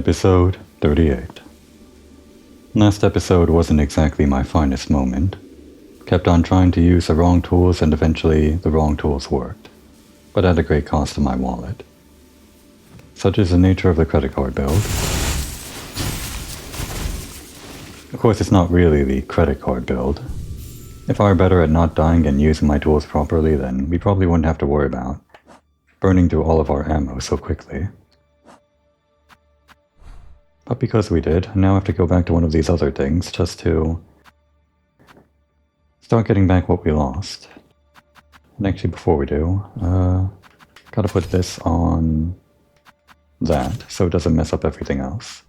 Episode 38. Last episode wasn't exactly my finest moment. Kept on trying to use the wrong tools and eventually the wrong tools worked, but at a great cost to my wallet. Such is the nature of the credit card build. Of course, it's not really the credit card build. If I were better at not dying and using my tools properly, then we probably wouldn't have to worry about burning through all of our ammo so quickly. But because we did, I now have to go back to one of these other things just to start getting back what we lost. And actually, before we do, gotta put this on that so it doesn't mess up everything else.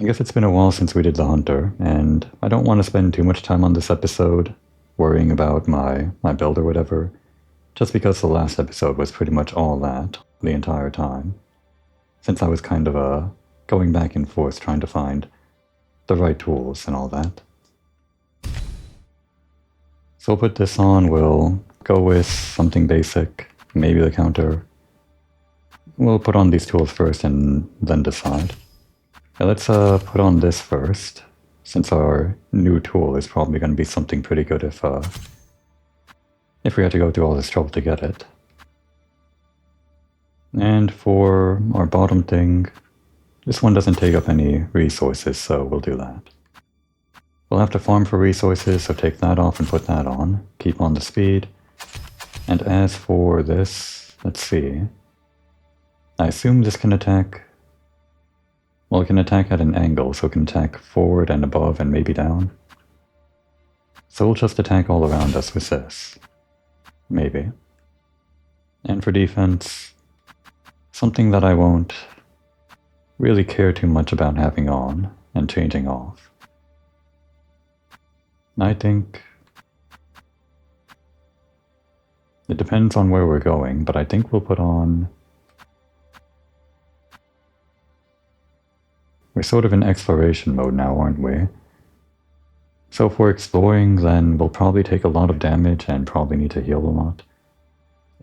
I guess it's been a while since we did the hunter, and I don't want to spend too much time on this episode worrying about my build or whatever, just because the last episode was pretty much all that the entire time. Since I was kind of going back and forth trying to find the right tools and all that. So we'll put this on, we'll go with something basic, maybe the counter. We'll put on these tools first and then decide. Now let's put on this first, since our new tool is probably going to be something pretty good if we had to go through all this trouble to get it. And for our bottom thing, this one doesn't take up any resources, so we'll do that. We'll have to farm for resources, so take that off and put that on. Keep on the speed. And as for this, let's see. I assume this can attack... Well, it can attack at an angle, so it can attack forward and above and maybe down. So we'll just attack all around us with this. Maybe. And for defense... something that I won't really care too much about having on and changing off. I think it depends on where we're going, but I think we'll put on... We're sort of in exploration mode now, aren't we? So if we're exploring, then we'll probably take a lot of damage and probably need to heal a lot.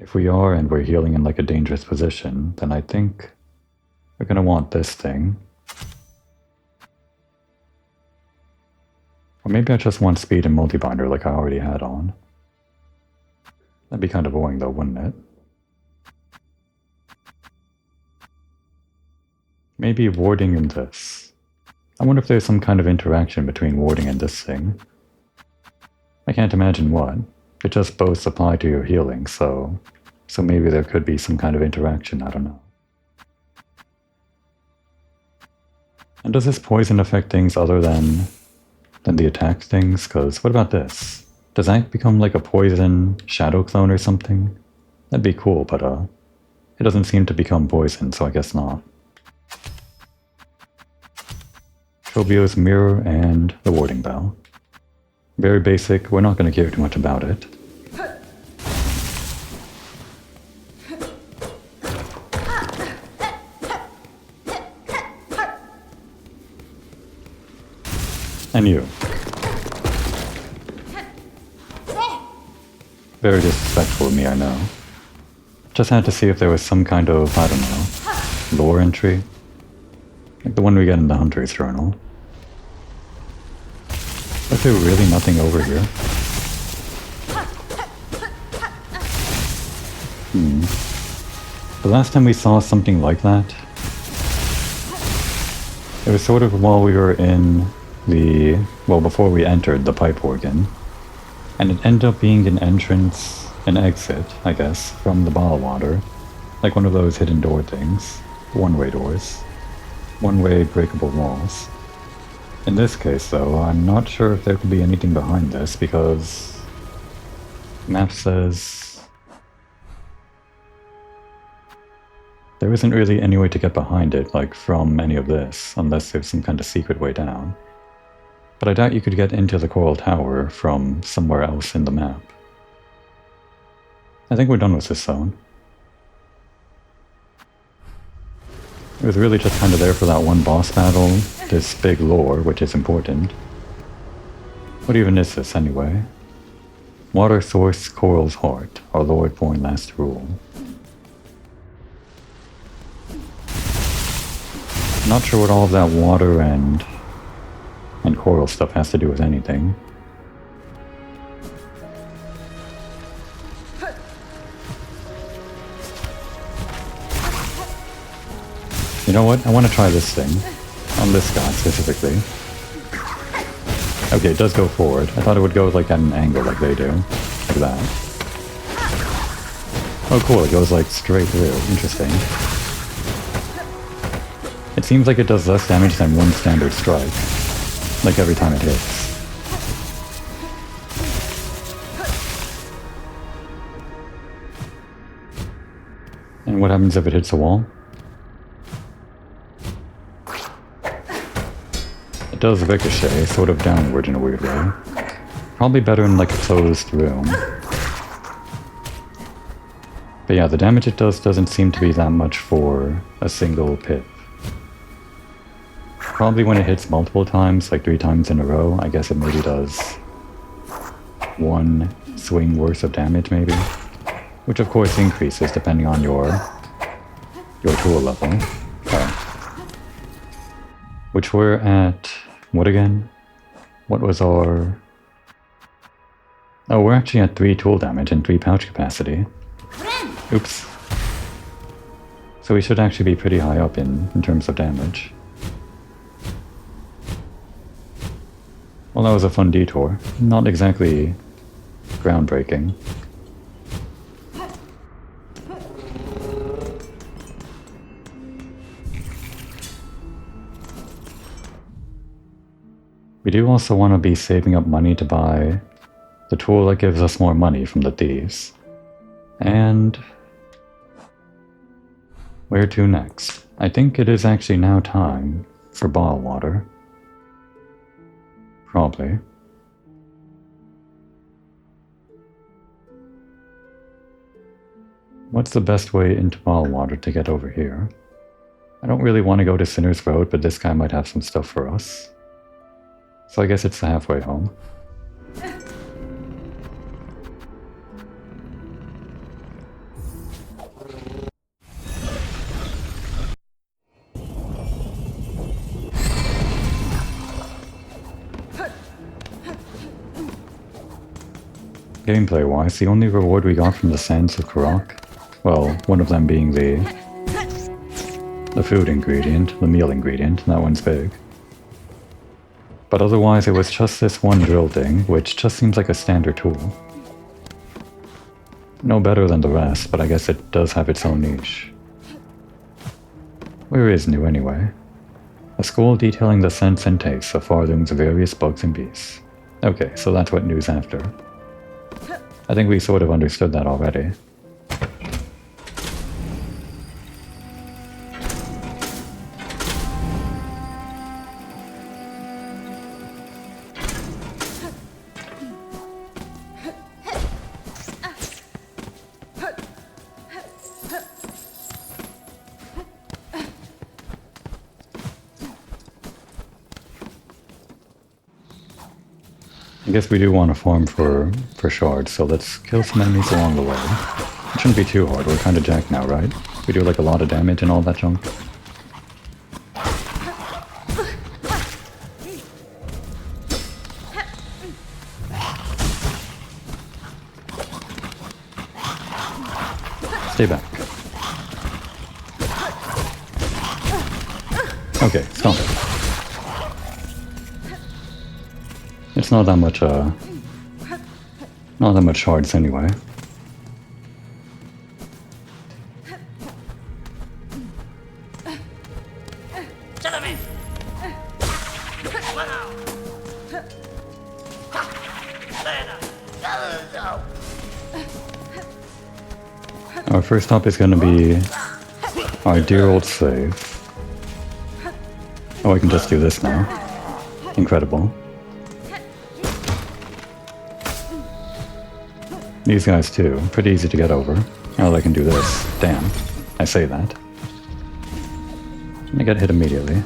If we are and we're healing in like a dangerous position, then I think we're going to want this thing. Or maybe I just want speed and multi-binder like I already had on. That'd be kind of boring though, wouldn't it? Maybe warding and this. I wonder if there's some kind of interaction between warding and this thing. I can't imagine what. It just both apply to your healing, so maybe there could be some kind of interaction, I don't know. And does this poison affect things other than the attack things? Because what about this? Does that become like a poison shadow clone or something? That'd be cool, but it doesn't seem to become poison, so I guess not. Tropio's mirror and the warding bell. Very basic, we're not going to care too much about it. And you. Very disrespectful of me, I know. Just had to see if there was some kind of, I don't know, lore entry. Like the one we get in the Hunter's Journal. Is there really nothing over here? The last time we saw something like that, it was sort of while we were in before we entered the pipe organ, and it ended up being an exit, I guess, from the Bilewater, like one of those hidden door things, one-way doors, one-way breakable walls. In this case, though, I'm not sure if there could be anything behind this, because map says there isn't really any way to get behind it, like from any of this, unless there's some kind of secret way down. But I doubt you could get into the Coral Tower from somewhere else in the map. I think we're done with this zone. It was really just kind of there for that one boss battle, this big lore, which is important. What even is this, anyway? Water source, Coral's heart, our Lord born last rule. Not sure what all of that water and coral stuff has to do with anything. You know what? I want to try this thing. On this guy, specifically. Okay, it does go forward. I thought it would go like at an angle like they do. Like that. Oh cool, it goes like straight through. Interesting. It seems like it does less damage than one standard strike. Like every time it hits. And what happens if it hits a wall? It does ricochet, sort of downward in a weird way. Probably better in like a closed room. But yeah, the damage it does doesn't seem to be that much for a single pip. Probably when it hits multiple times, like 3 times in a row, I guess it maybe does 1 swing worth of damage maybe. Which of course increases depending on your tool level. Which we're at... what again? What was our... oh, we're actually at 3 tool damage and 3 pouch capacity. Oops. So we should actually be pretty high up in terms of damage. Well, that was a fun detour. Not exactly groundbreaking. We do also want to be saving up money to buy the tool that gives us more money from the thieves. And... where to next? I think it is actually now time for Bilewater. Probably. What's the best way into Bilewater to get over here? I don't really want to go to Sinner's Road, but this guy might have some stuff for us. So I guess it's the halfway home. Gameplay-wise, the only reward we got from the Sands of Karak, well, one of them being the food ingredient, the meal ingredient, that one's big. But otherwise it was just this one drill thing, which just seems like a standard tool. No better than the rest, but I guess it does have its own niche. Where is new anyway? A school detailing the scents and tastes of Farthing's various bugs and beasts. Okay, so that's what new's after. I think we sort of understood that already. I guess we do want to farm for shards, so let's kill some enemies along the way. It shouldn't be too hard, we're kind of jacked now, right? We do like a lot of damage and all that junk. Stay back. Okay, stop it. It's not that much, not that much shards anyway. Our first stop is going to be our dear old slave. Oh, I can just do this now. Incredible. These guys too, pretty easy to get over. Oh, I can do this. Damn, I say that. I get hit immediately.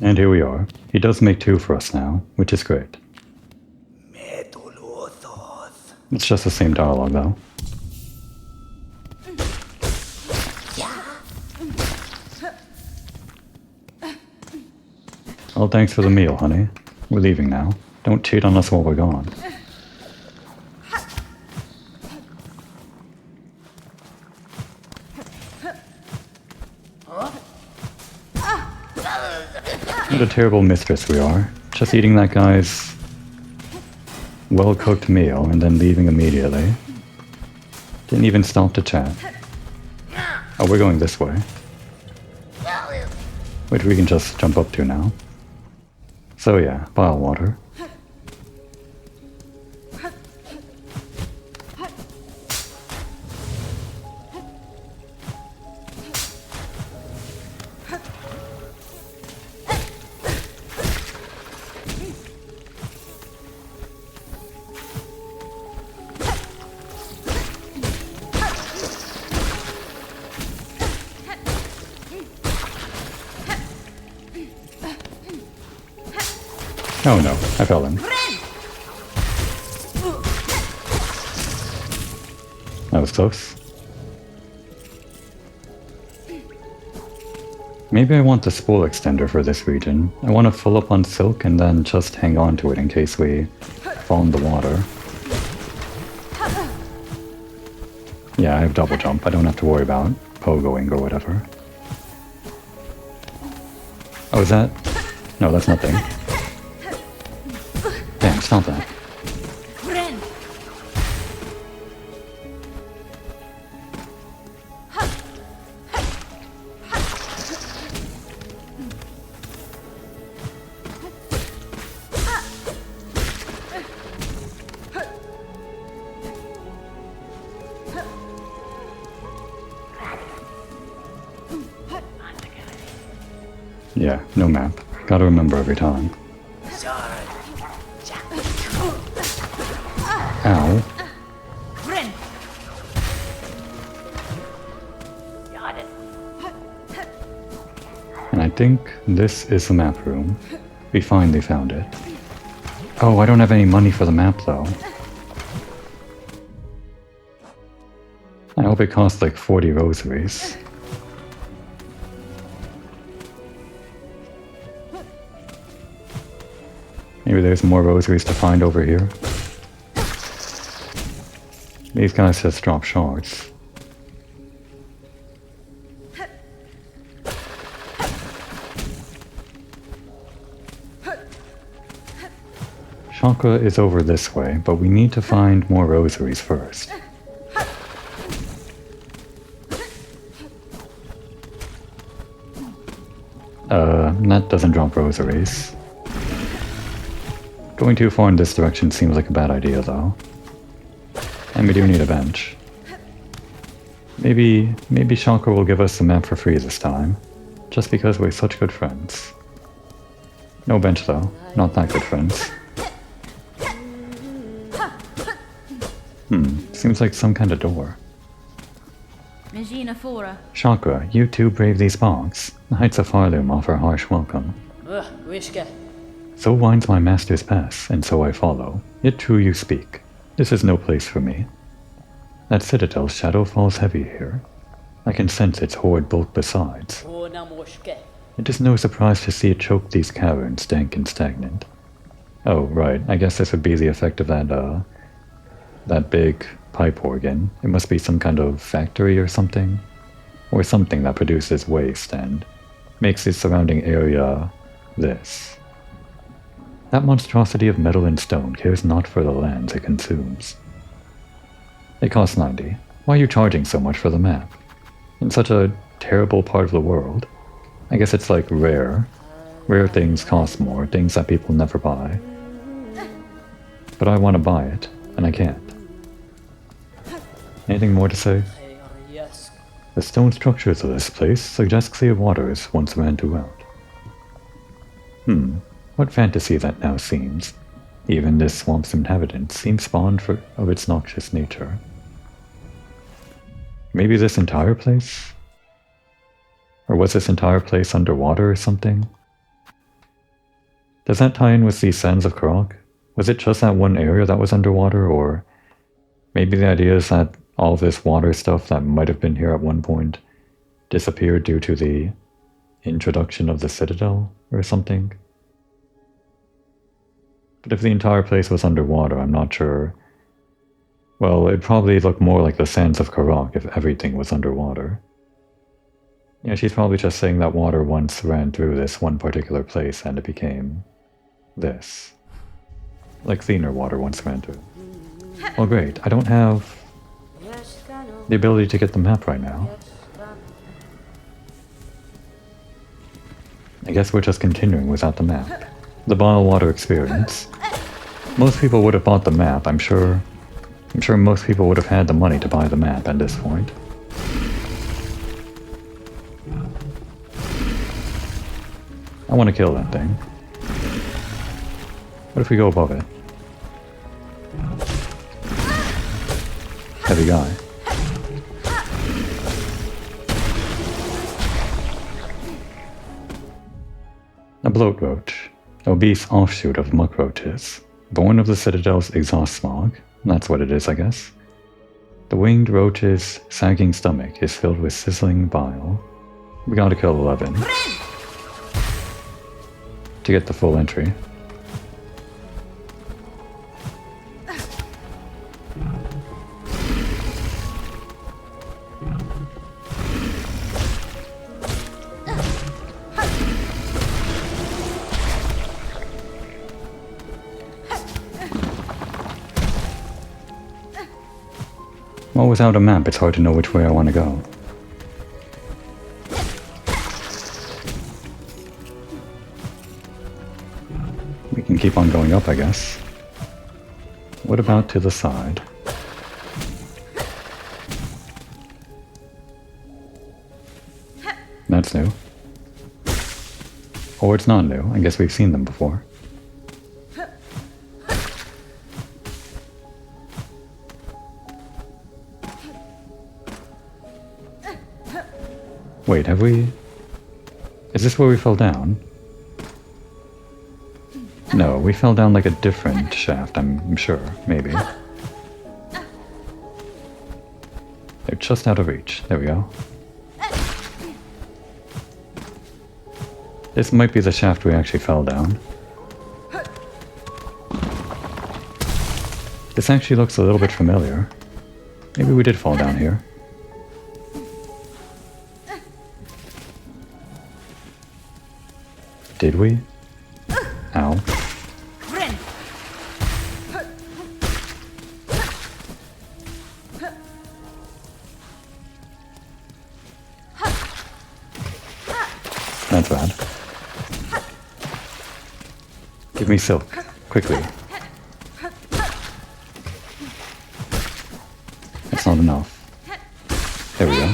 And here we are. He does make 2 for us now, which is great. It's just the same dialogue though. Well, thanks for the meal, honey. We're leaving now. Don't cheat on us while we're gone. What a terrible mistress we are. Just eating that guy's well-cooked meal and then leaving immediately. Didn't even stop to chat. Oh, we're going this way. Which we can just jump up to now. So yeah, Bilewater. Oh no, I fell in. That was close. Maybe I want the spool extender for this region. I want to fill up on silk and then just hang on to it in case we fall in the water. Yeah, I have double jump. I don't have to worry about pogoing or whatever. Oh, is that? No, that's nothing. Damn, stop that. Yeah, no map. Gotta remember every time. Ow. And I think this is the map room. We finally found it. Oh, I don't have any money for the map though. I hope it costs like 40 rosaries. Maybe there's more rosaries to find over here. These guys just drop shards. Chakra is over this way, but we need to find more rosaries first. That doesn't drop rosaries. Going too far in this direction seems like a bad idea though. And we do need a bench. Maybe Chakra will give us the map for free this time. Just because we're such good friends. No bench though. Not that good friends. Seems like some kind of door. Chakra, you too brave these bogs. The heights of Farloom offer harsh welcome. So winds my master's pass, and so I follow. Yet true you speak. This is no place for me. That citadel's shadow falls heavy here. I can sense its horrid bulk besides. It is no surprise to see it choke these caverns, dank and stagnant. Oh, right, I guess this would be the effect of that big pipe organ. It must be some kind of factory or something. Or something that produces waste and makes the surrounding area this. That monstrosity of metal and stone cares not for the lands it consumes. It costs 90. Why are you charging so much for the map? In such a terrible part of the world? I guess it's like rare. Rare things cost more, things that people never buy. But I want to buy it, and I can't. Anything more to say? The stone structures of this place suggest clear waters once ran throughout. What fantasy that now seems. Even this swamp's inhabitants seem spawned of its noxious nature. Maybe this entire place? Or was this entire place underwater or something? Does that tie in with the sands of Karok? Was it just that one area that was underwater, or maybe the idea is that all this water stuff that might have been here at one point disappeared due to the introduction of the Citadel or something? But if the entire place was underwater, I'm not sure. Well, it'd probably look more like the sands of Karok if everything was underwater. Yeah, she's probably just saying that water once ran through this one particular place and it became this. Like thinner water once ran through. Well, great. I don't have the ability to get the map right now. I guess we're just continuing without the map. The bottled water experience. Most people would have bought the map, I'm sure most people would have had the money to buy the map at this point. I want to kill that thing. What if we go above it? Heavy guy. A bloat roach. Obese offshoot of muck roaches. Born of the Citadel's exhaust smog. That's what it is, I guess. The winged roach's sagging stomach is filled with sizzling bile. We gotta kill 11 to get the full entry. Well, without a map, it's hard to know which way I want to go. We can keep on going up, I guess. What about to the side? That's new. Or it's not new. I guess we've seen them before. Wait, have we... Is this where we fell down? No, we fell down like a different shaft, I'm sure. Maybe. They're just out of reach. There we go. This might be the shaft we actually fell down. This actually looks a little bit familiar. Maybe we did fall down here. Did we? Ow. That's bad. Give me silk, quickly. That's not enough. There we go.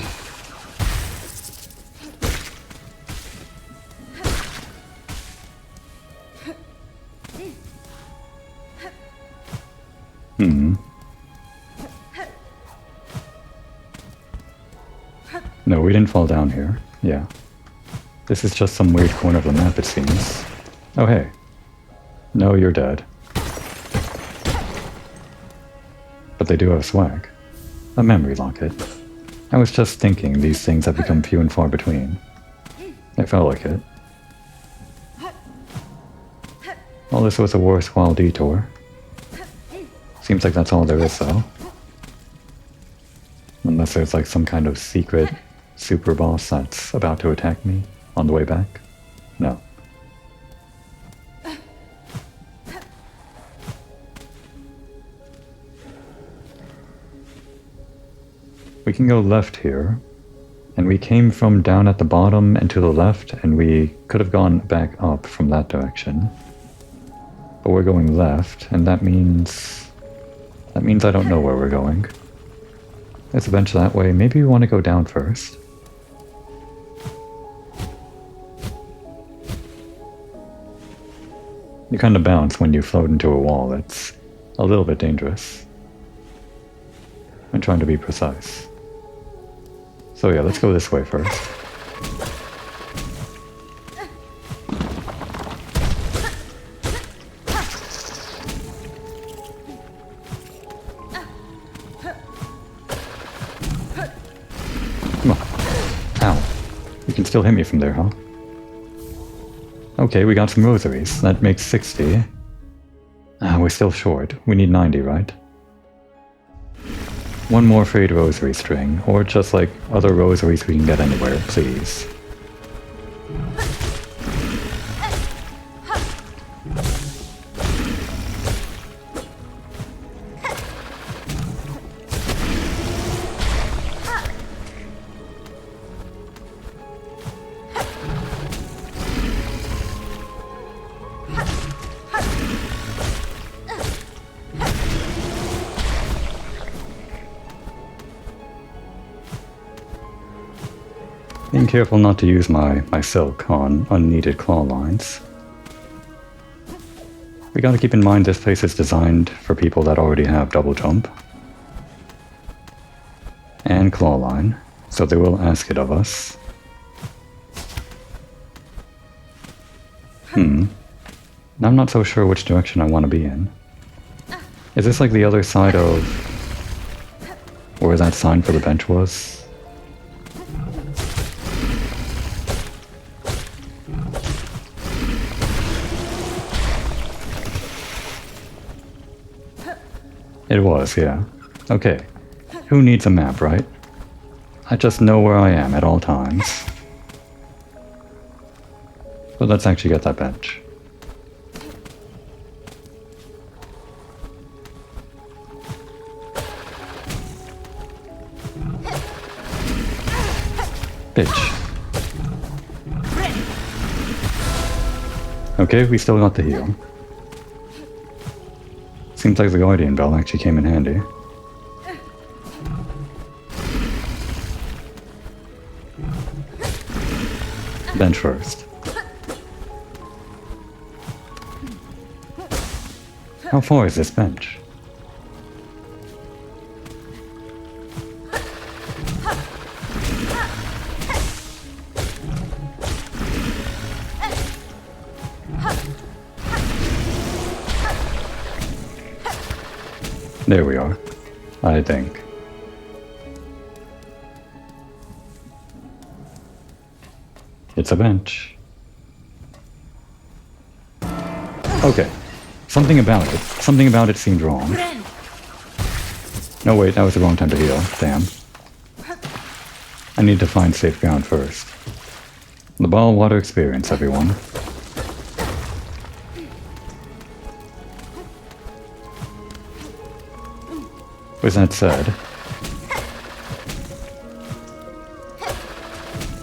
No, we didn't fall down here. Yeah. This is just some weird corner of the map, it seems. Oh, hey. No, you're dead. But they do have swag. A memory locket. I was just thinking these things have become few and far between. I felt like it. Well, this was a worthwhile detour. Seems like that's all there is, though. Unless there's like some kind of secret super boss that's about to attack me on the way back. No. We can go left here, and we came from down at the bottom and to the left, and we could have gone back up from that direction. But we're going left, and that means I don't know where we're going. There's a bench that way. Maybe we want to go down first. You kind of bounce when you float into a wall. It's a little bit dangerous. I'm trying to be precise. So yeah, let's go this way first. You can still hit me from there, huh? Okay, we got some rosaries. That makes 60. We're still short. We need 90, right? One more frayed rosary string, or just like other rosaries we can get anywhere, please. Being careful not to use my silk on unneeded claw lines. We gotta keep in mind this place is designed for people that already have double jump and claw line, so they will ask it of us. I'm not so sure which direction I want to be in. Is this like the other side of where that sign for the bench was? It was, yeah. Okay. Who needs a map, right? I just know where I am at all times. But let's actually get that bench. Bitch. Okay, we still got the heal. Seems like the Guardian Bell actually came in handy. Bench first. How far is this bench? There we are, I think. It's a bench. Okay. Something about it seemed wrong. No, wait, that was the wrong time to heal. Damn. I need to find safe ground first. The Bilewater experience, everyone. With that said,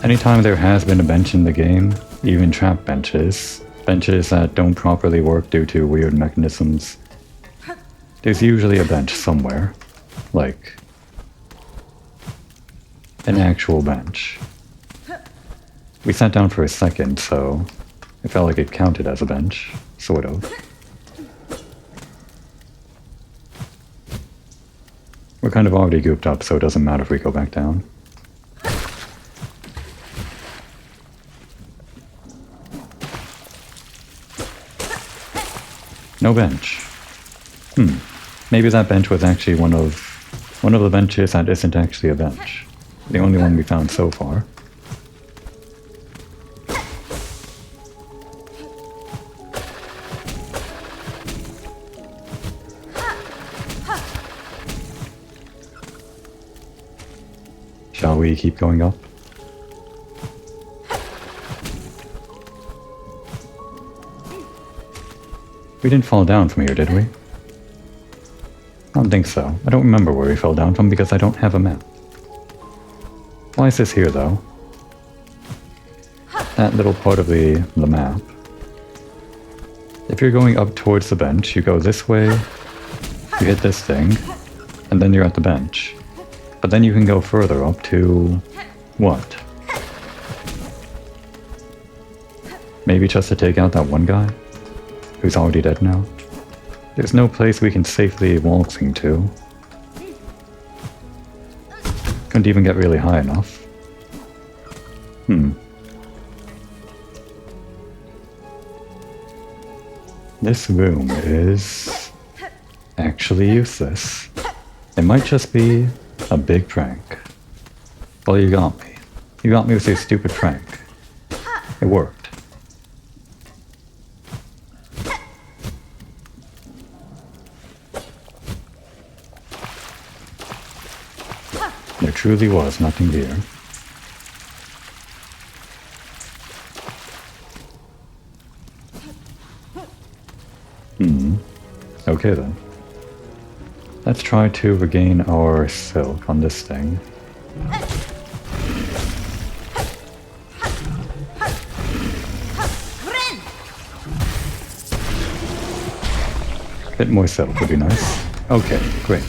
anytime there has been a bench in the game, even trap benches that don't properly work due to weird mechanisms, there's usually a bench somewhere, like an actual bench. We sat down for a second, so it felt like it counted as a bench, sort of. We're kind of already gooped up, so it doesn't matter if we go back down. No bench. Maybe that bench was actually one of the benches that isn't actually a bench. The only one we found so far. Shall we keep going up? We didn't fall down from here, did we? I don't think so. I don't remember where we fell down from because I don't have a map. Why is this here, though? That little part of the map. If you're going up towards the bench, you go this way, you hit this thing, and then you're at the bench. But then you can go further up to... what? Maybe just to take out that one guy? Who's already dead now? There's no place we can safely waltzing to. Couldn't even get really high enough. This room is... actually useless. It might just be a big prank. Well, you got me. You got me with your stupid prank. It worked. There truly was nothing here. Okay then. Let's try to regain our silk on this thing. A bit more silk would be nice. Okay, great.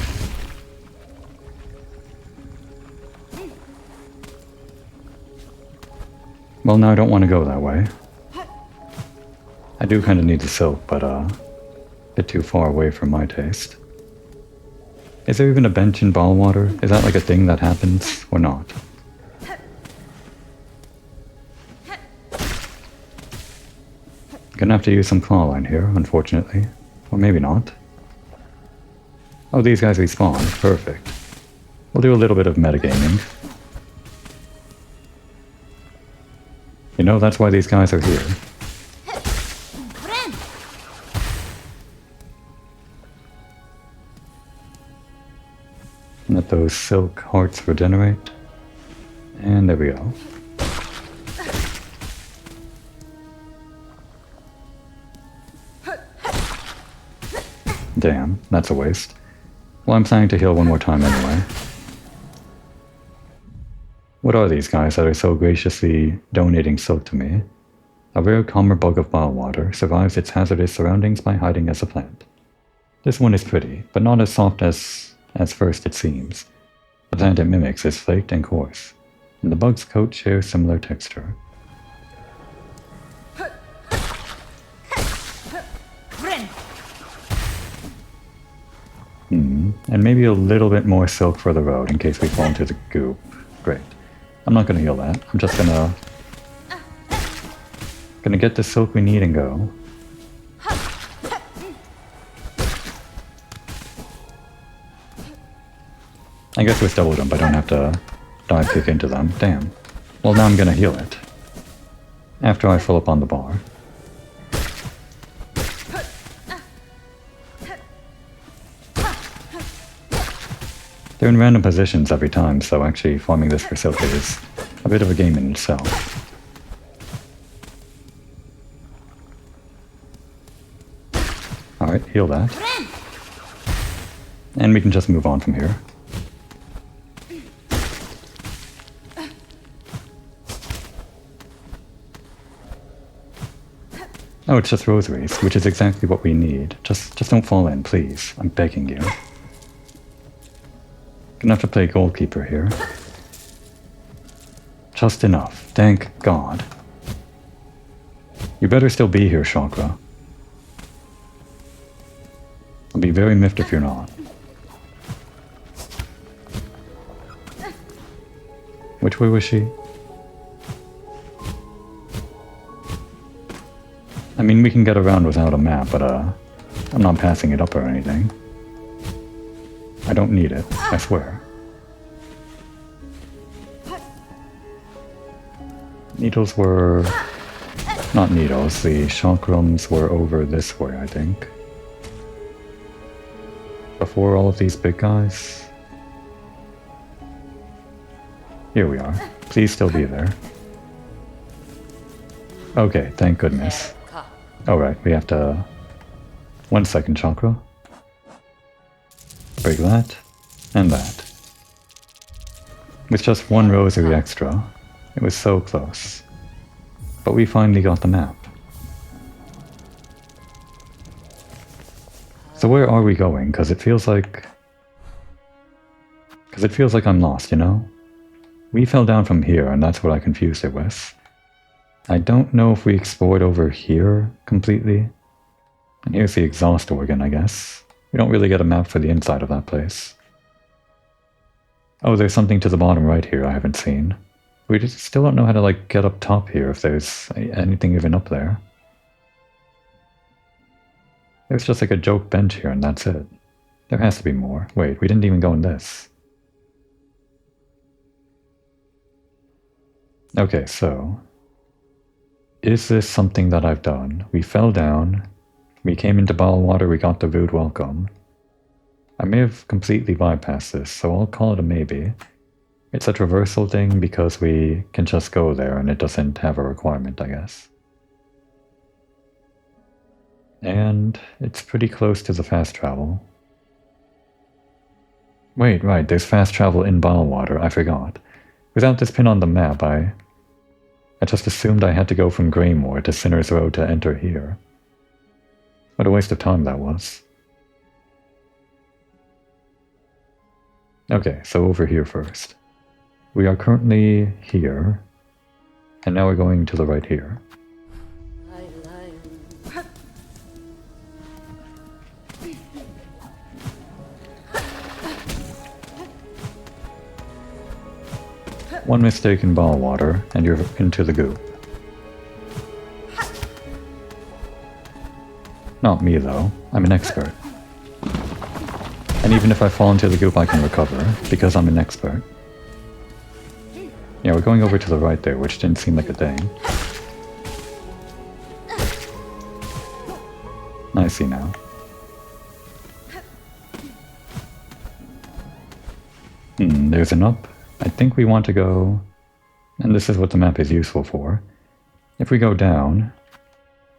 Well, now I don't want to go that way. I do kind of need the silk, but a bit too far away for my taste. Is there even a bench in Bilewater? Is that like a thing that happens, or not? Gonna have to use some claw line here, unfortunately. Or maybe not. Oh, these guys respawn. Perfect. We'll do a little bit of metagaming. You know, that's why these guys are here. Let those silk hearts regenerate. And there we go. Damn, that's a waste. Well, I'm planning to heal one more time anyway. What are these guys that are so graciously donating silk to me? A rare calmer bug of Bilewater survives its hazardous surroundings by hiding as a plant. This one is pretty, but not as soft as first it seems. The plant it mimics is flaked and coarse, and the bug's coat shares similar texture. And maybe a little bit more silk for the road in case we fall into the goop. Great. I'm not gonna heal that. I'm just gonna get the silk we need and go. I guess with double jump I don't have to dive kick into them. Damn. Well, now I'm gonna heal it. After I fill up on the bar. They're in random positions every time, so actually farming this for silk is a bit of a game in itself. Alright, heal that. And we can just move on from here. Oh, it's just rosaries, which is exactly what we need. Just don't fall in, please. I'm begging you. Gonna have to play goalkeeper here. Just enough. Thank God. You better still be here, Chakra. I'll be very miffed if you're not. Which way was she? I mean, we can get around without a map, but I'm not passing it up or anything. I don't need it, I swear. Needles were... not needles, the chakrams were over this way, I think. Before all of these big guys. Here we are. Please still be there. Okay, thank goodness. Alright, we have to... 1 second, chakra. Break that, and that. With just 1 rosary extra, it was so close. But we finally got the map. So where are we going? Because it feels like I'm lost, you know? We fell down from here, and that's what I confused it with. I don't know if we explored over here completely. And here's the exhaust organ, I guess. We don't really get a map for the inside of that place. Oh, there's something to the bottom right here I haven't seen. We just still don't know how to, like, get up top here if there's anything even up there. There's just like a joke bench here and that's it. There has to be more. Wait, we didn't even go in this. Okay, so... is this something that I've done? We fell down, we came into Bilewater, we got the rude welcome. I may have completely bypassed this, so I'll call it a maybe. It's a traversal thing because we can just go there and it doesn't have a requirement, I guess. And it's pretty close to the fast travel. Wait, right, there's fast travel in Bilewater, I forgot. Without this pin on the map, I just assumed I had to go from Greymoor to Sinner's Row to enter here. What a waste of time that was. Okay, so over here first. We are currently here, and now we're going to the right here. One mistake in Bilewater, and you're into the goop. Not me though, I'm an expert. And even if I fall into the goop I can recover, because I'm an expert. Yeah, we're going over to the right there, which didn't seem like a thing. I see now. There's an up. I think we want to go... and this is what the map is useful for. If we go down...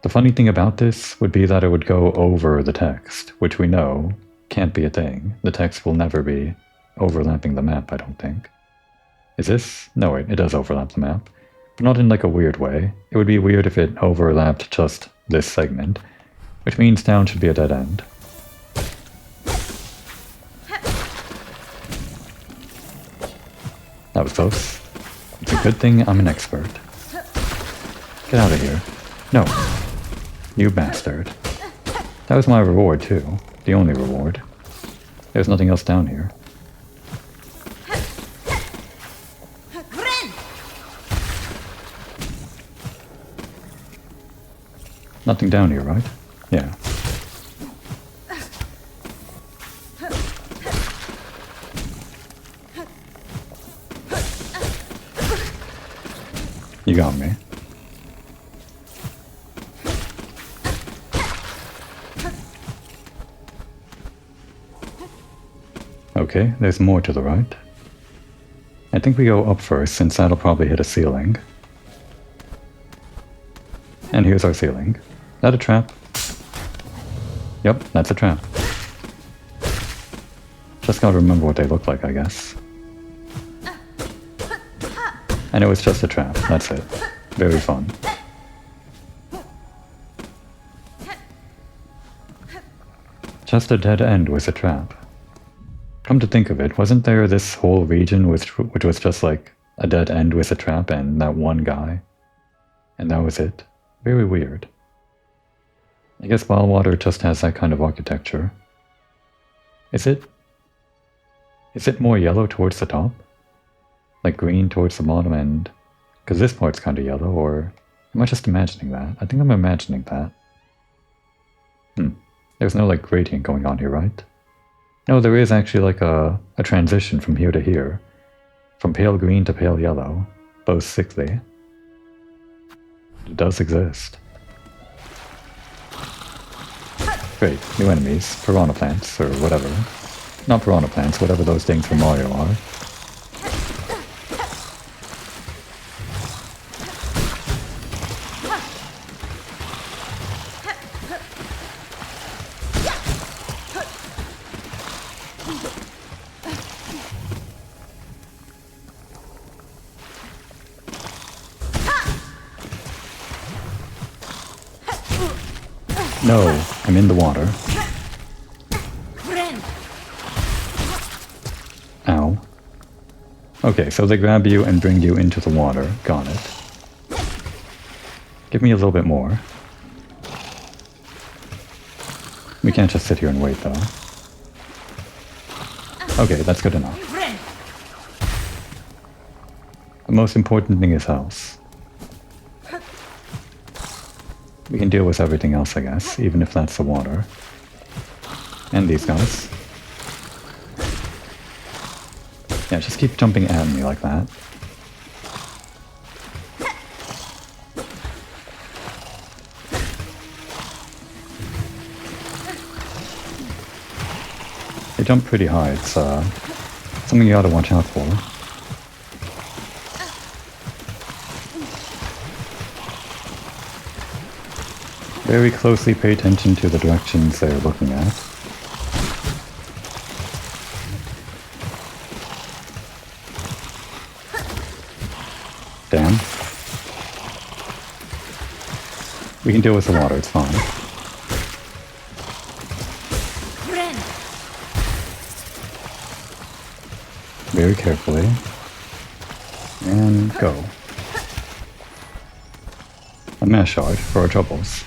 the funny thing about this would be that it would go over the text, which we know can't be a thing. The text will never be overlapping the map, I don't think. Is this? No, wait, it does overlap the map. But not in like a weird way. It would be weird if it overlapped just this segment, which means down should be a dead end. That was close. It's a good thing I'm an expert. Get out of here. No. You bastard. That was my reward too. The only reward. There's nothing else down here. Nothing down here, right? Yeah. You got me. Okay, there's more to the right. I think we go up first, since that'll probably hit a ceiling. And here's our ceiling. Is that a trap? Yep, that's a trap. Just gotta remember what they look like, I guess. And it was just a trap, that's it. Very fun. Just a dead end was a trap. Come to think of it, wasn't there this whole region which was just like a dead end with a trap and that one guy? And that was it. Very weird. I guess Bilewater just has that kind of architecture. Is it more yellow towards the top? Like green towards the bottom end? Because this part's kind of yellow, or am I just imagining that? I think I'm imagining that. There's no like gradient going on here, right? No, there is actually like a transition from here to here. From pale green to pale yellow. Both sickly. It does exist. Great, new enemies. Piranha plants, or whatever. Not piranha plants, whatever those things from Mario are. No, I'm in the water. Ow. Okay, so they grab you and bring you into the water. Got it. Give me a little bit more. We can't just sit here and wait, though. Okay, that's good enough. The most important thing is health. We can deal with everything else, I guess, even if that's the water. And these guys. Yeah, just keep jumping at me like that. They jump pretty high. It's something you ought to watch out for. Very closely pay attention to the directions they're looking at. Damn. We can deal with the water, it's fine. Very carefully. And go. A mass shard for our troubles.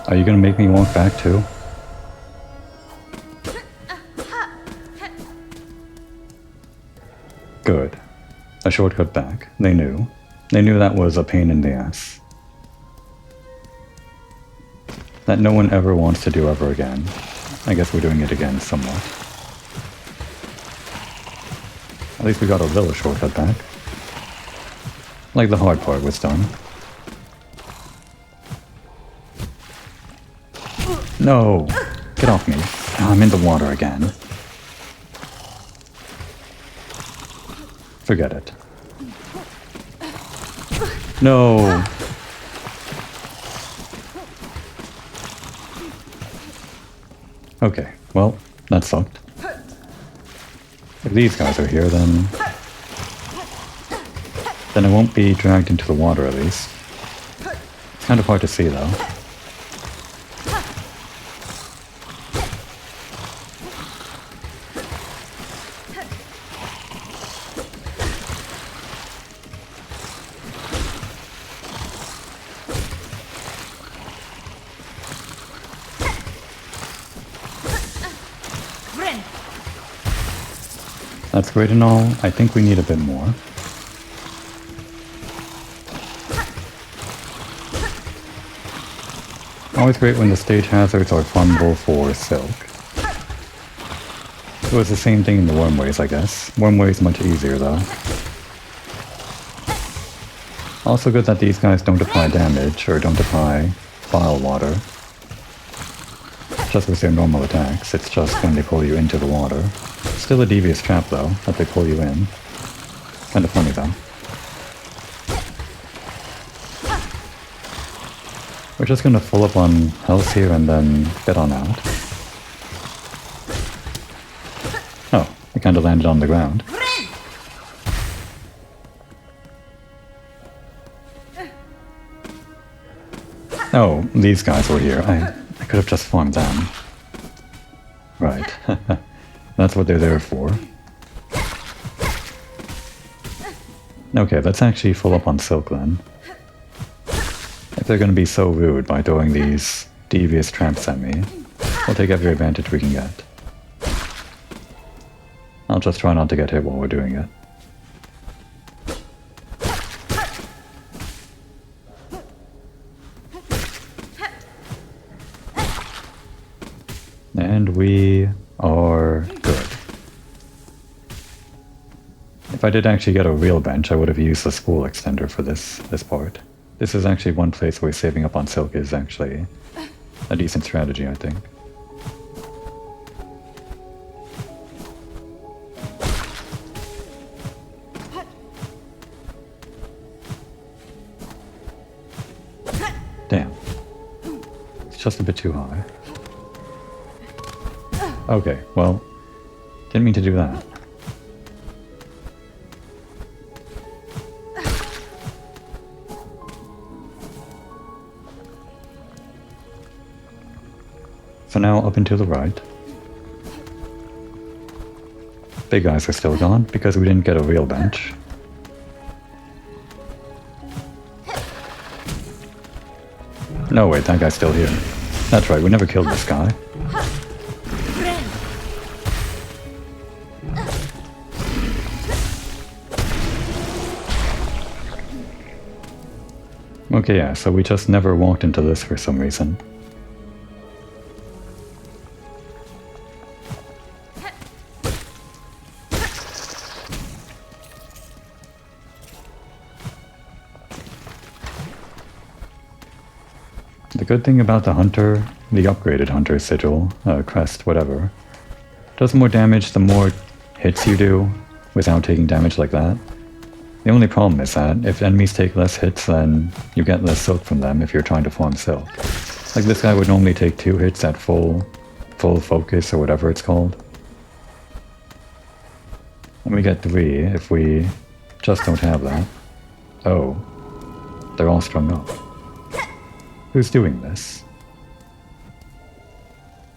Are you gonna make me walk back too? Good. A shortcut back. They knew. They knew that was a pain in the ass. That no one ever wants to do ever again. I guess we're doing it again somewhat. At least we got a little shortcut back. Like the hard part was done. No! Get off me. I'm in the water again. Forget it. No! Okay, well, that sucked. If these guys are here, then I won't be dragged into the water at least. It's kind of hard to see though. That's great and all. I think we need a bit more. Always great when the stage hazards are farmable for Silk. It was the same thing in the Wormways, I guess. Wormways much easier though. Also good that these guys don't apply damage, or don't apply bile water. Just with their normal attacks, it's just when they pull you into the water. Still a devious trap though, that they pull you in. Kinda funny though. We're just gonna full up on health here and then get on out. Oh, we kinda landed on the ground. Oh, these guys were here. I could have just farmed them. Right. That's what they're there for. Okay, let's actually full up on Silk then. If they're gonna be so rude by throwing these devious traps at me, we'll take every advantage we can get. I'll just try not to get hit while we're doing it. And we are good. If I did actually get a real bench, I would have used the spool extender for this part. This is actually one place where saving up on Silk is actually a decent strategy, I think. Damn. It's just a bit too high. Okay, well, didn't mean to do that. So now up and to the right. Big guys are still gone because we didn't get a real bench. No, wait, that guy's still here. That's right, we never killed this guy. Okay, yeah, so we just never walked into this for some reason. The good thing about the Hunter, the upgraded Hunter sigil, crest, whatever, Does more damage the more hits you do without taking damage like that. The only problem is that if enemies take less hits, then you get less silk from them if you're trying to farm silk. Like this guy would normally take 2 hits at full focus or whatever it's called. And we get 3 if we just don't have that. Oh, they're all strung up. Who's doing this?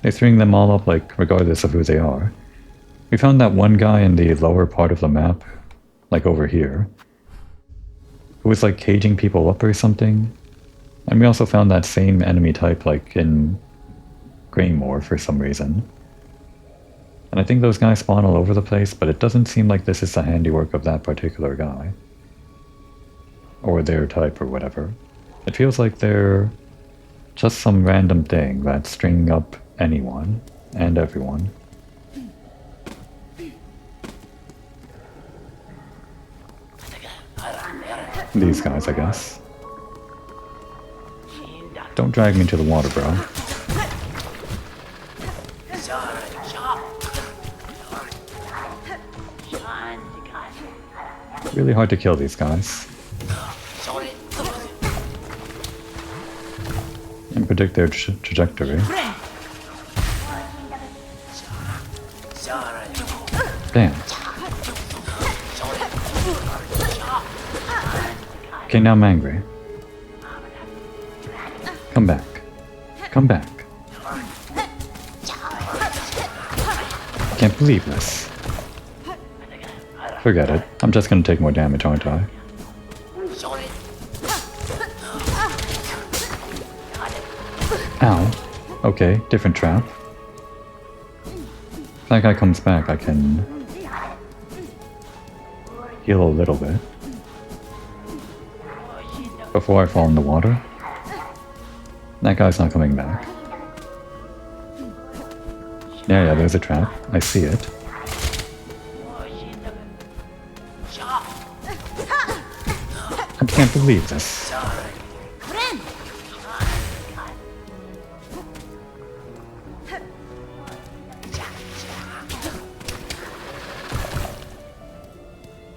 They string them all up like regardless of who they are. We found that one guy in the lower part of the map, like over here, who was like caging people up or something. And we also found that same enemy type like in Greymore for some reason. And I think those guys spawn all over the place, but it doesn't seem like this is the handiwork of that particular guy. Or their type or whatever. It feels like they're just some random thing that's stringing up anyone and everyone. These guys, I guess. Don't drag me into the water, bro. Really hard to kill these guys. And predict their trajectory. Damn. Okay, now I'm angry. Come back. Come back. Can't believe this. Forget it. I'm just gonna take more damage, aren't I? Ow. Okay, different trap. If that guy comes back, I can heal a little bit. Before I fall in the water. That guy's not coming back. Yeah, there's a trap. I see it. I can't believe this.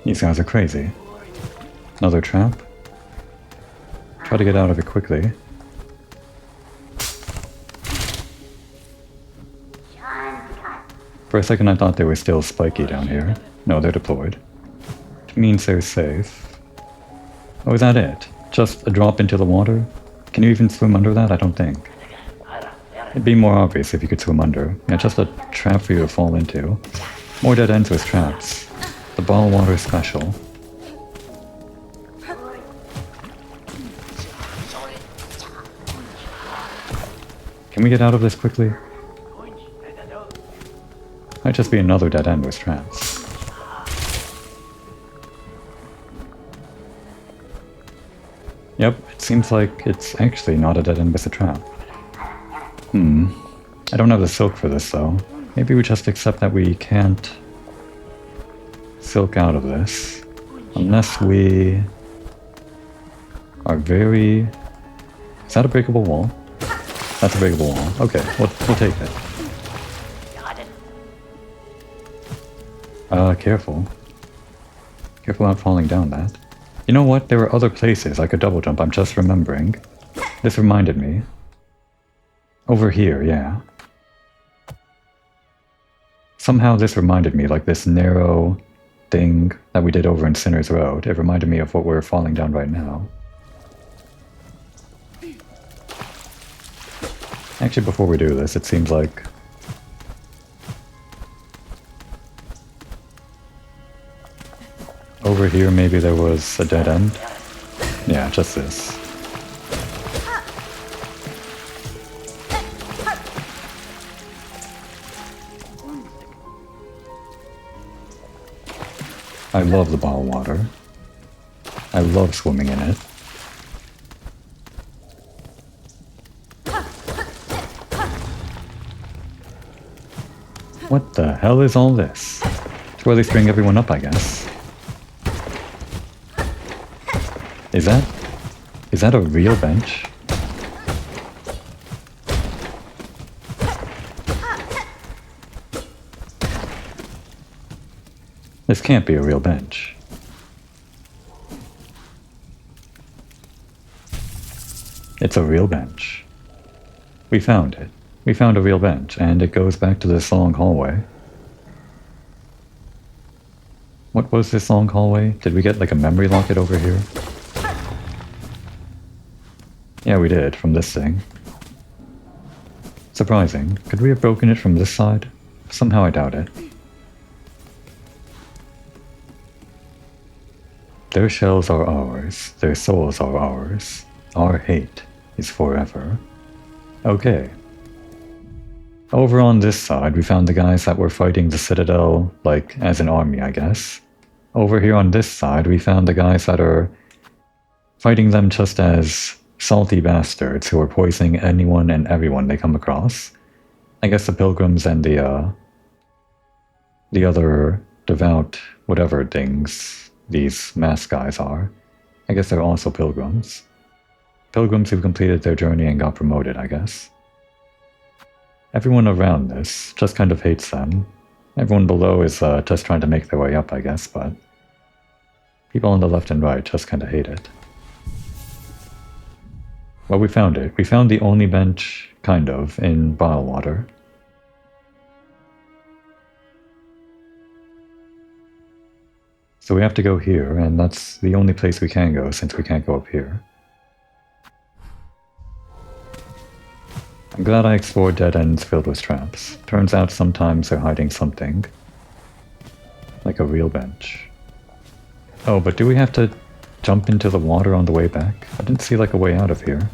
These guys are crazy. Another trap. Try to get out of it quickly. For a second I thought they were still spiky down here. No, they're deployed. Which means they're safe. Oh, is that it? Just a drop into the water? Can you even swim under that? I don't think. It'd be more obvious if you could swim under. Yeah, just a trap for you to fall into. More dead ends with traps. The Bilewater special. Can we get out of this quickly? Might just be another dead end with traps. Yep, it seems like it's actually not a dead end with a trap. I don't have the silk for this though. Maybe we just accept that we can't silk out of this. Unless we are very... Is that a breakable wall? That's a breakable wall. Okay, we'll take it. Careful. Careful not falling down that. You know what? There were other places I could double jump, I'm just remembering. This reminded me. Over here, yeah. Somehow this reminded me, like this narrow thing that we did over in Sinner's Road. It reminded me of what we're falling down right now. Actually, before we do this, it seems like... Over here, maybe there was a dead end? Yeah, just this. I love the Bilewater. I love swimming in it. What the hell is all this? It's where they string everyone up, I guess. Is that a real bench? This can't be a real bench. It's a real bench. We found it. We found a real bench, and it goes back to this long hallway. What was this long hallway? Did we get like a memory locket over here? Yeah, we did, from this thing. Surprising. Could we have broken it from this side? Somehow I doubt it. Their shells are ours. Their souls are ours. Our hate is forever. Okay. Over on this side, we found the guys that were fighting the Citadel, like, as an army, I guess. Over here on this side, we found the guys that are fighting them just as salty bastards who are poisoning anyone and everyone they come across. I guess the pilgrims and the other devout whatever things these masked guys are. I guess they're also pilgrims. Pilgrims who completed their journey and got promoted, I guess. Everyone around this just kind of hates them. Everyone below is just trying to make their way up, I guess, but people on the left and right just kind of hate it. Well, we found it. We found the only bench, kind of, in Bilewater. So we have to go here, and that's the only place we can go since we can't go up here. I'm glad I explored dead ends filled with traps. Turns out sometimes they're hiding something. Like a real bench. Oh, but do we have to jump into the water on the way back? I didn't see like a way out of here.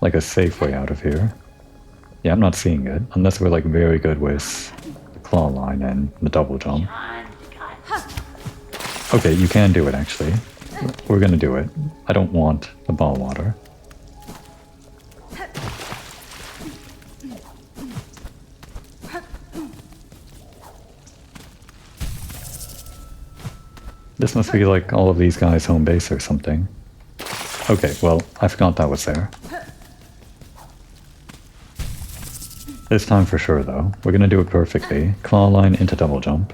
Like a safe way out of here. Yeah, I'm not seeing it, unless we're like very good with the claw line and the double jump. Okay, you can do it actually. We're gonna do it. I don't want the Bilewater. This must be like all of these guys' home base or something. Okay, well, I forgot that was there. This time for sure though. We're gonna do it perfectly. Claw line into double jump.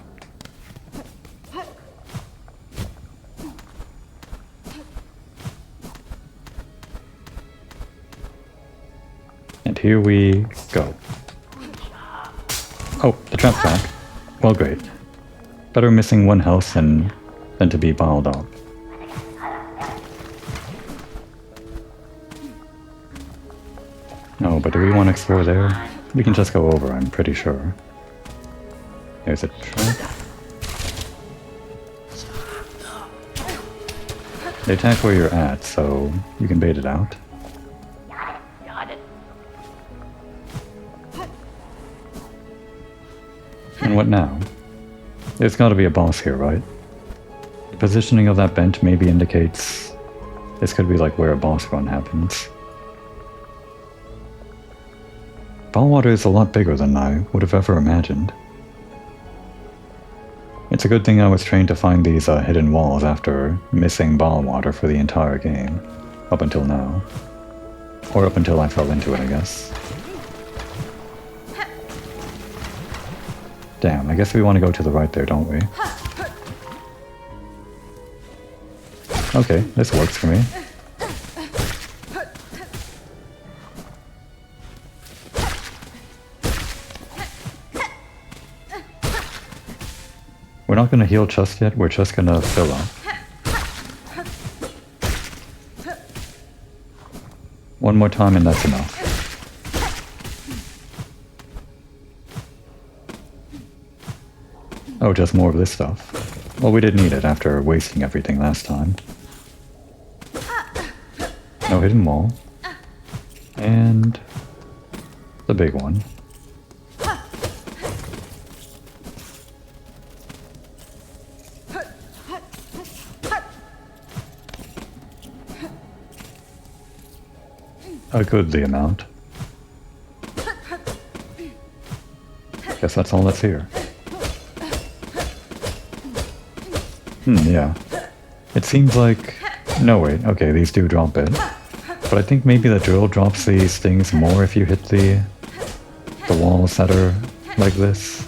And here we go. Oh, the trap's back. Well, great. Better missing one health than to be piled up. No, but do we want to explore there? We can just go over, I'm pretty sure. There's a trap. They attack where you're at, so you can bait it out. And what now? There's gotta be a boss here, right? The positioning of that bench maybe indicates this could be like where a boss run happens. Bilewater is a lot bigger than I would have ever imagined. It's a good thing I was trained to find these hidden walls after missing Bilewater for the entire game, up until now. Or up until I fell into it, I guess. Damn, I guess we want to go to the right there, don't we? Okay, this works for me. We're not going to heal just yet, we're just going to fill up. One more time and that's enough. Oh, just more of this stuff. Well, we did need it after wasting everything last time. No hidden wall. And the big one. A goodly amount. Guess that's all that's here. Yeah. It seems like... No, wait. Okay, these do drop it. But I think maybe the drill drops these things more if you hit the walls that are like this.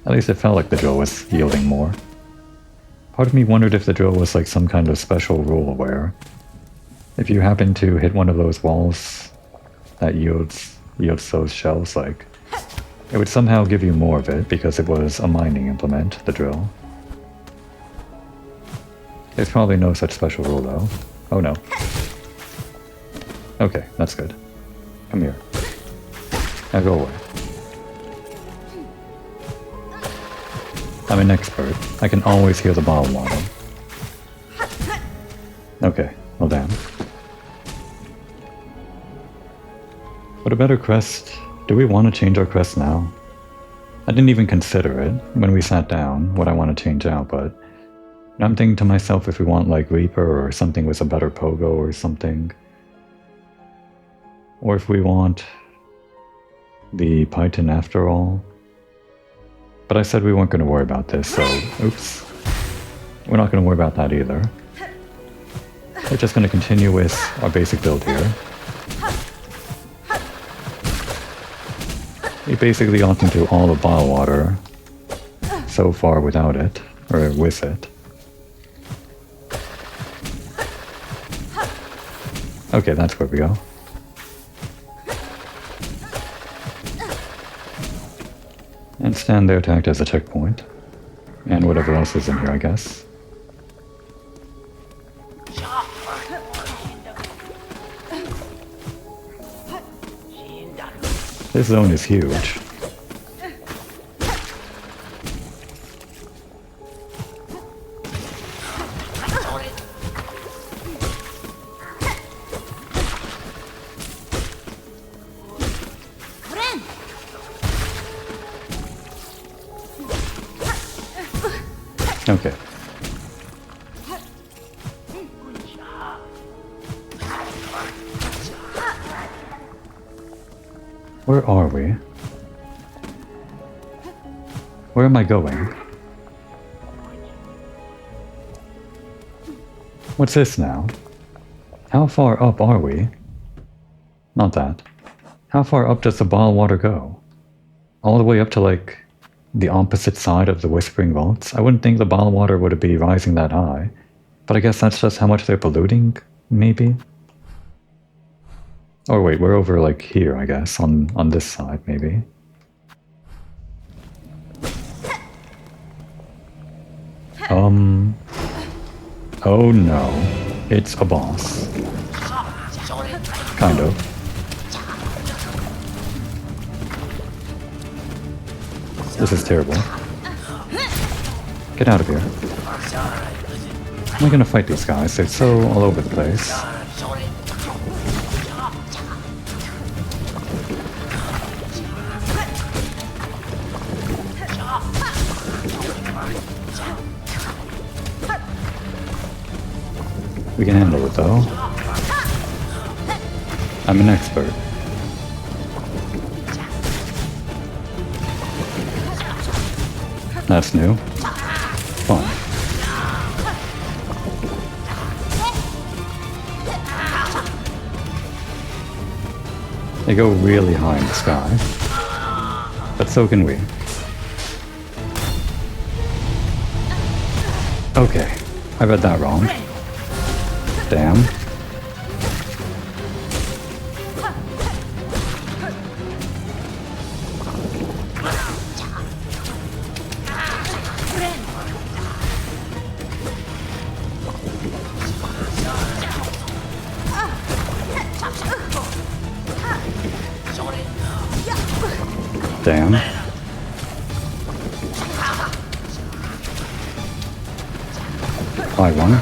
At least it felt like the drill was yielding more. Part of me wondered if the drill was like some kind of special rule where if you happen to hit one of those walls that yields those shells, like it would somehow give you more of it because it was a mining implement, the drill. There's probably no such special rule though. Oh no. Okay, that's good. Come here. Now go away. I'm an expert. I can always hear the bottle water. Okay, well damn. But a better crest... Do we want to change our crest now? I didn't even consider it when we sat down, what I want to change out, but... I'm thinking to myself if we want like Reaper or something with a better pogo or something. Or if we want the Python after all. But I said we weren't going to worry about this, so oops. We're not going to worry about that either. We're just going to continue with our basic build here. We basically opted into all the Bilewater so far without it, or with it. Okay, that's where we go. And stand there to act as a checkpoint. And whatever else is in here, I guess. This zone is huge. Okay. Where are we? Where am I going? What's this now? How far up are we? Not that. How far up does the Bilewater go? All the way up to like the opposite side of the Whispering Vaults? I wouldn't think the Bilewater would be rising that high, but I guess that's just how much they're polluting, maybe? Or wait, we're over like here, I guess, on this side, maybe. Oh no, it's a boss. Kind of. This is terrible. Get out of here. How am I gonna fight these guys? They're so all over the place. We can handle it though. I'm an expert. That's new. Fun. They go really high in the sky. But so can we. Okay, I read that wrong. Damn. Damn. High one.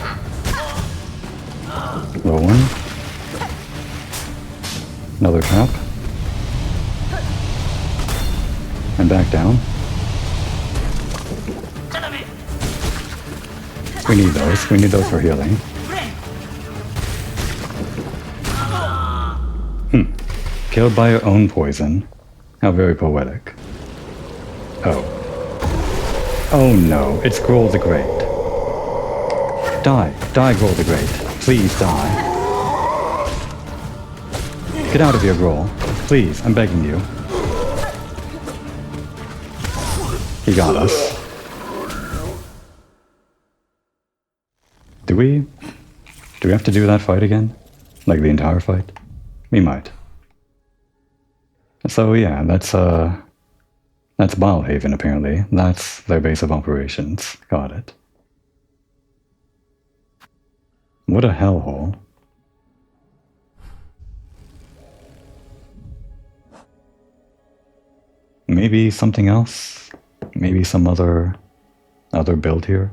Low one. Another tap. And back down. We need those. We need those for healing. Killed by your own poison. How very poetic. Oh. Oh no, it's Grohl the Great. Die. Die, Grohl the Great. Please die. Get out of here, Grohl. Please, I'm begging you. He got us. Do we have to do that fight again? Like the entire fight? We might. So yeah, that's Bilehaven apparently. That's their base of operations. Got it. What a hellhole. Maybe something else? Maybe some other build here?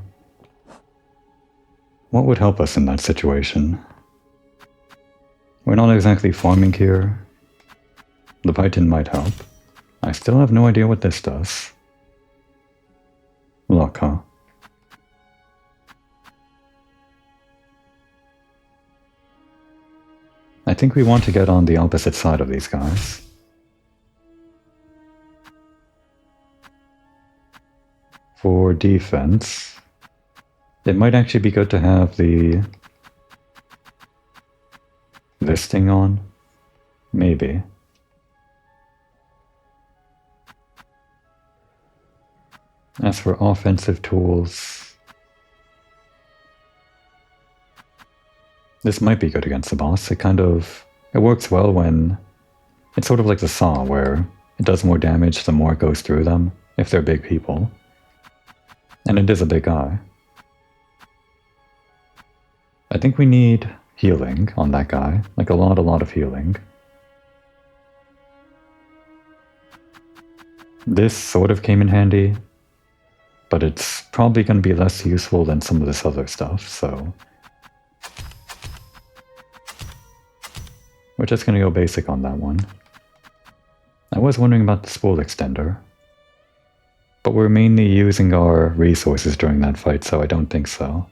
What would help us in that situation? We're not exactly farming here. The Python might help. I still have no idea what this does. Luck, huh? I think we want to get on the opposite side of these guys. For defense, it might actually be good to have this thing on. Maybe. As for offensive tools, this might be good against the boss. It works well when it's sort of like the saw, where it does more damage the more it goes through them, if they're big people. And it is a big guy. I think we need healing on that guy, like a lot of healing. This sort of came in handy, but it's probably going to be less useful than some of this other stuff, so we're just going to go basic on that one. I was wondering about the spool extender, but we're mainly using our resources during that fight, so I don't think so.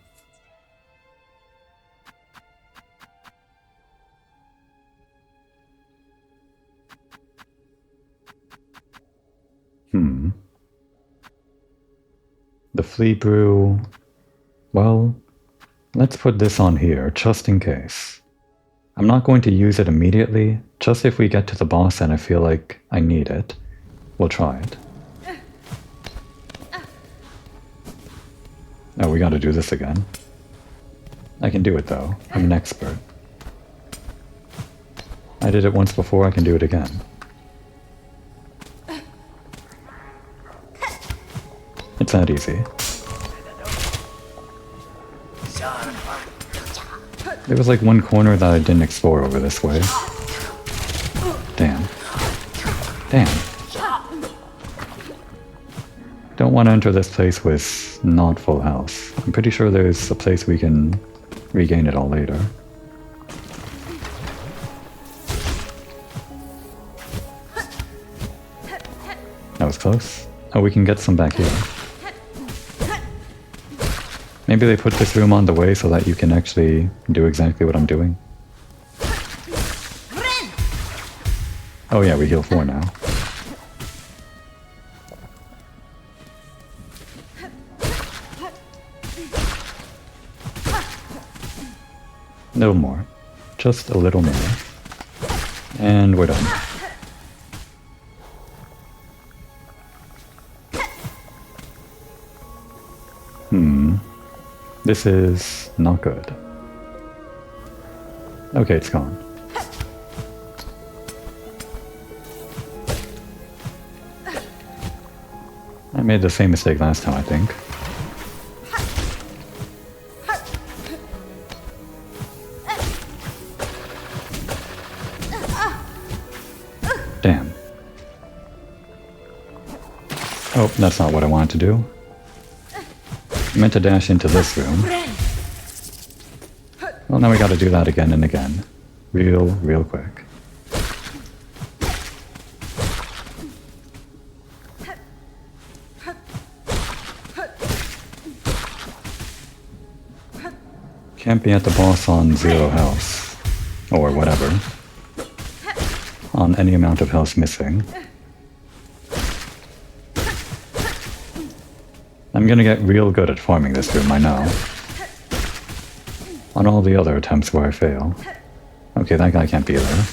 The flea brew... well, let's put this on here, just in case. I'm not going to use it immediately, just if we get to the boss and I feel like I need it. We'll try it. Oh, we gotta do this again. I can do it though, I'm an expert. I did it once before, I can do it again. It's that easy. There was like one corner that I didn't explore over this way. Damn. Damn. Don't want to enter this place with not full health. I'm pretty sure there's a place we can regain it all later. That was close. Oh, we can get some back here. Maybe they put this room on the way so that you can actually do exactly what I'm doing. Oh yeah, we heal 4 now. A little more. Just a little more. And we're done. This is not good. Okay, it's gone. I made the same mistake last time, I think. Damn. Oh, that's not what I wanted to do. I meant to dash into this room. Well, now we gotta do that again and again. Real quick. Can't be at the boss on 0 health. Or whatever. On any amount of health missing. I'm gonna get real good at farming this room, I know. On all the other attempts where I fail. Okay, that guy can't be there.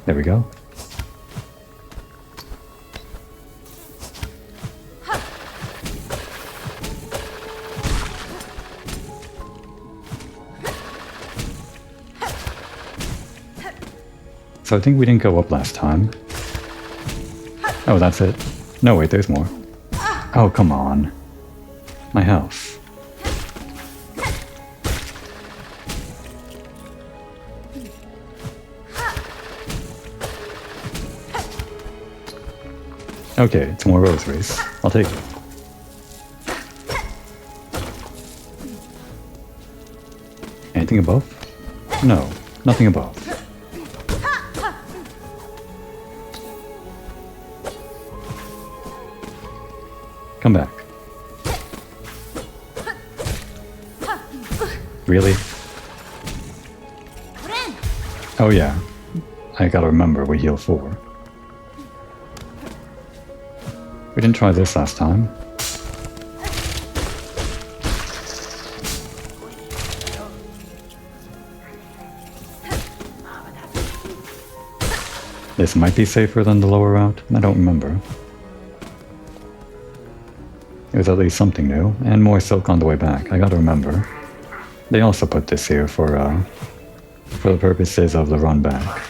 There we go. So I think we didn't go up last time. Oh, that's it. No, wait, there's more. Oh, come on. My house. Okay, it's more rosaries. I'll take it. Anything above? No, nothing above. Come back. Really? Oh yeah. I gotta remember we heal 4. We didn't try this last time. This might be safer than the lower route. I don't remember. It was at least something new, and more silk on the way back. I gotta remember. They also put this here for the purposes of the run back.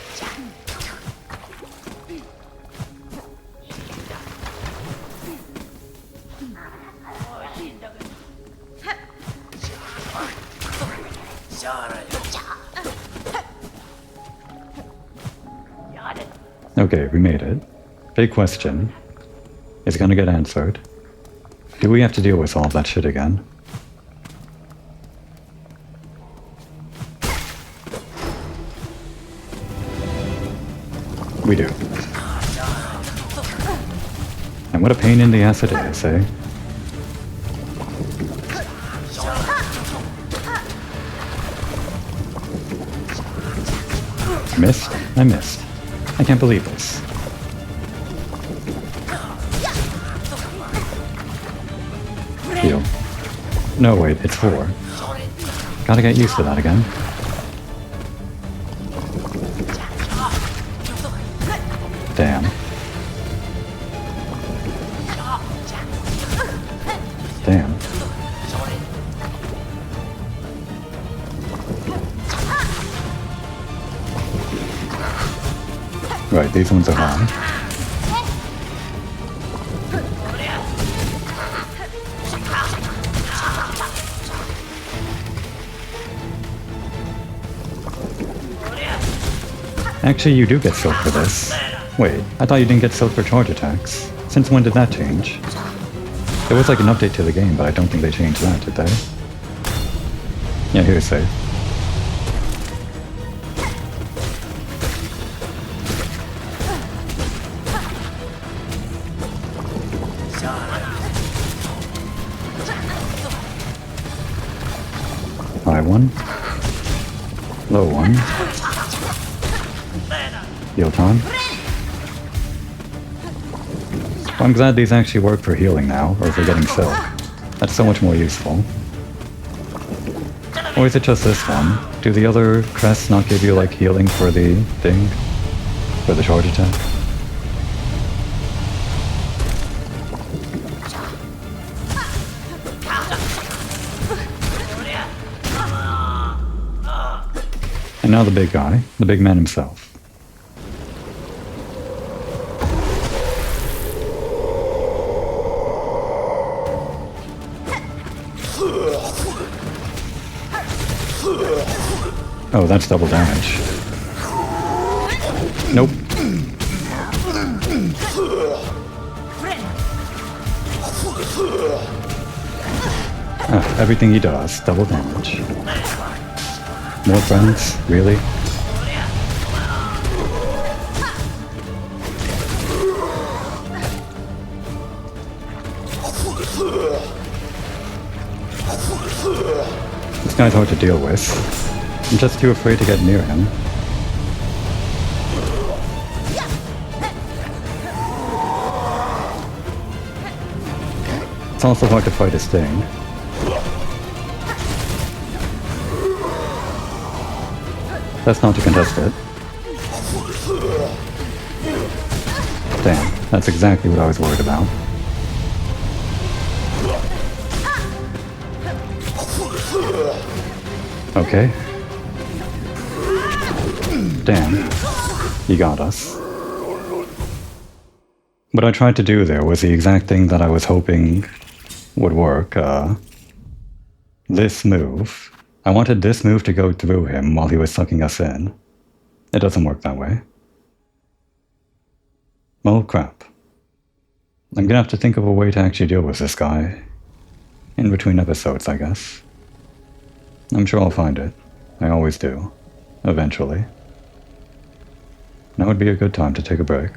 Okay, we made it. Big question. Is it gonna get answered? Do we have to deal with all that shit again? We do. And what a pain in the ass it is, eh? Missed? I missed. I can't believe this. Heal. No, wait, it's 4. Gotta get used to that again. Damn. Damn. Right, these ones are high. Actually, you do get silk for this. Wait, I thought you didn't get silk for charge attacks. Since when did that change? There was like an update to the game, but I don't think they changed that, did they? Yeah, here's safe. High one. Low one. Heal time. Well, I'm glad these actually work for healing now, or for getting silk. That's so much more useful. Or is it just this one? Do the other crests not give you, like, healing for the thing? For the charge attack? And now the big guy, the big man himself. Oh, that's double damage. Nope. Ah, everything he does, double damage. More friends? Really? This guy's hard to deal with. I'm just too afraid to get near him. It's also hard to fight his thing. That's not to contest it. Damn, that's exactly what I was worried about. Okay. Damn. He got us. What I tried to do there was the exact thing that I was hoping would work. This move. I wanted this move to go through him while he was sucking us in. It doesn't work that way. Oh crap. I'm gonna have to think of a way to actually deal with this guy. In between episodes, I guess. I'm sure I'll find it. I always do. Eventually. Now would be a good time to take a break.